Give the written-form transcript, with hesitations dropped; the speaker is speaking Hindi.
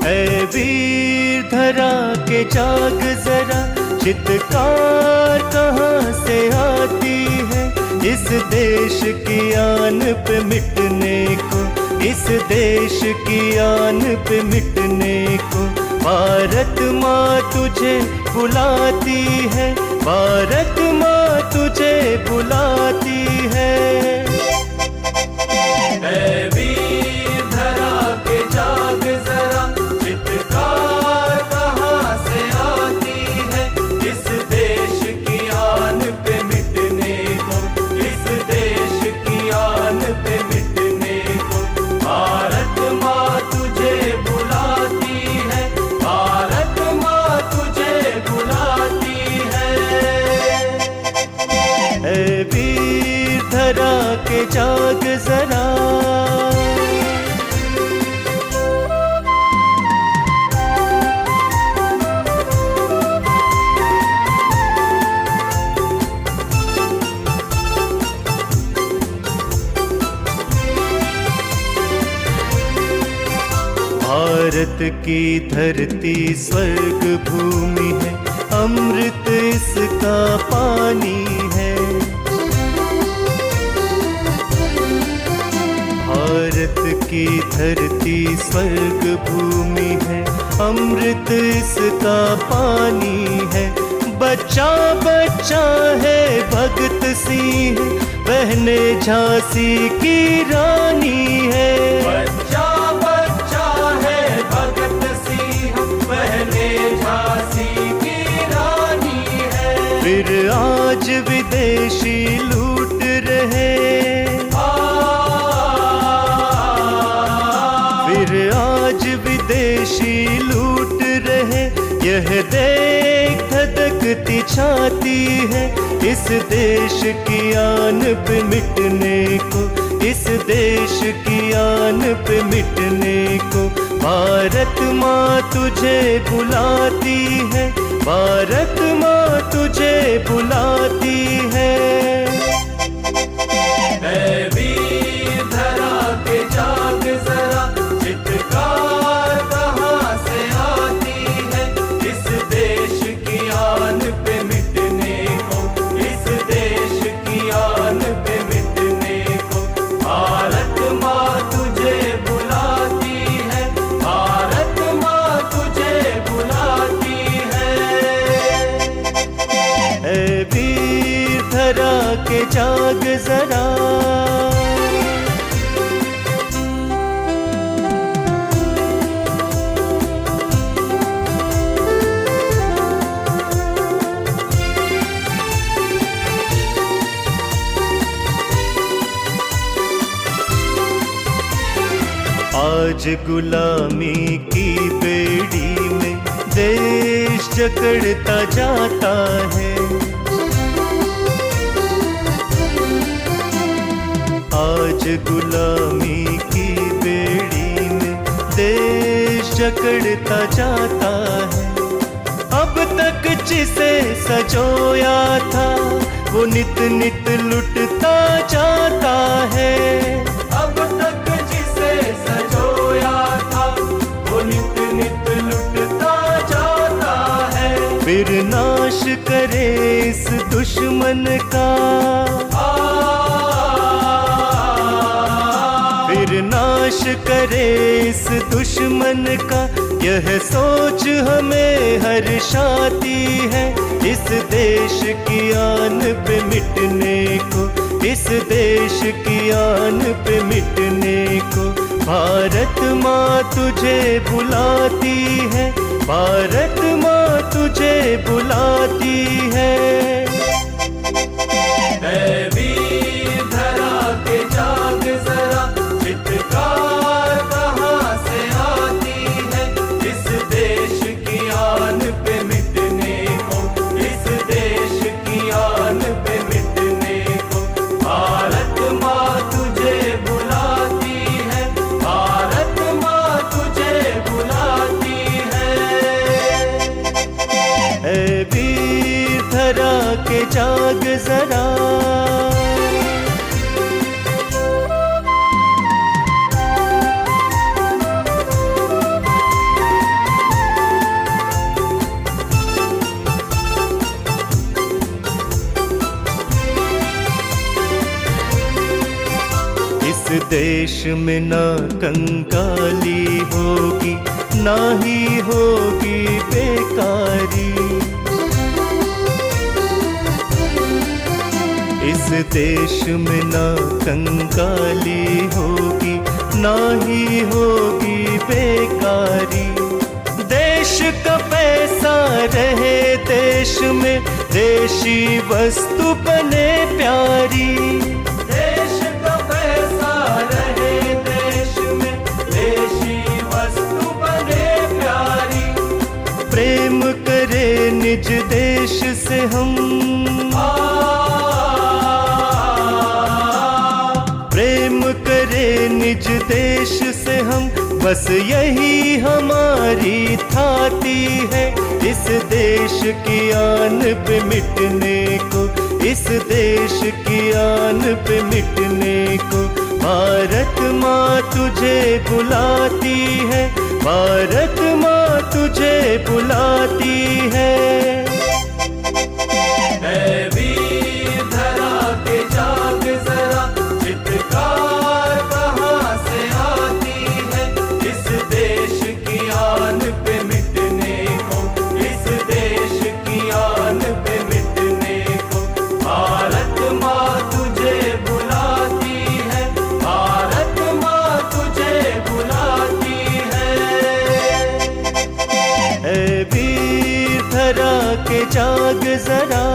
है वीर धरा के जाग जरा, चित्कार कहाँ से आती है इस देश की आन पे मिटने को, इस देश की आन पे मिटने को। भारत माँ तुझे बुलाती है, भारत माँ तुझे बुलाती है। वीर धरा के जाग जरा, चित्कार कहाँ से आती है इस देश की आन पे मिटने को, इस देश की आन पे मिटने को। भारत माँ तुझे बुलाती है, भारत माँ तुझे बुलाती है। वीर धरा के जाग जरा। भारत की धरती स्वर्ग भूमि है, अमृत इसका पानी है। भारत की धरती स्वर्ग भूमि है, अमृत इसका पानी है। बच्चा बच्चा है भगत सिंह, बहने झांसी की रानी है। बच्चा बच्चा है भगत सिंह, बहने झांसी की रानी है। फिर आज विदेशी लूट रहे, फिर आज विदेशी लूट रहे। यह देख धधकती छाती है इस देश की आन पे मिटने को, इस देश की आन पे मिटने को। भारत माँ तुझे बुलाती है, भारत माँ तुझे बुलाती है। वीर धरा के जाग जरा, चित्कार कहाँ से आती है इस देश की आन पे मिटने को, इस देश की आन पे मिटने को। भारत माँ तुझे बुलाती है, भारत माँ तुझे बुलाती है। वीर धरा के जाग जरा। आज गुलामी की बेड़ी में देश जकड़ता जाता है। आज गुलामी की बेड़ी में देश जकड़ता जाता है। अब तक जिसे सजोया था वो नित नित लुटता जाता है। अब तक जिसे सजोया था वो नित नित लुटता जाता है। फिर नाश करे इस दुश्मन का, फिर नाश करे इस दुश्मन का। यह सोच हमें हर्षाती है इस देश की आन पे मिटने को, इस देश की आन पे मिटने को। भारत माँ तुझे बुलाती है, भारत माँ तुझे बुलाती है। वीर धरा के जाग जरा, चित्कार कहाँ से आती है इस देश की आन पे मिटने को, इस देश की आन पे मिटने को। भारत माँ तुझे बुलाती है, भारत माँ तुझे बुलाती है। वीर धरा के जाग जरा। देश में ना कंकाली होगी, ना ही होगी बेकारी। इस देश में ना कंकाली होगी, ना ही होगी बेकारी। देश का पैसा रहे देश में, देशी वस्तु बने प्यारी। देश का पैसा रहे देश में, देशी वस्तु बने प्यारी। प्रेम करे निज देश से हम, प्रेम करे निज देश से हम, बस यही हमारी थाती है। इस देश की आन पे मिटने को, इस देश की आन पे मिटने को, भारत माँ तुझे बुलाती है, भारत माँ तुझे बुलाती है। वीर धरा के जाग जरा, चित्कार कहाँ से आती है। इस देश की आन पे मिटने को, इस देश की आन पे मिटने को, भारत माँ तुझे बुलाती है, भारत माँ तुझे बुलाती है। वीर धरा के जाग जरा,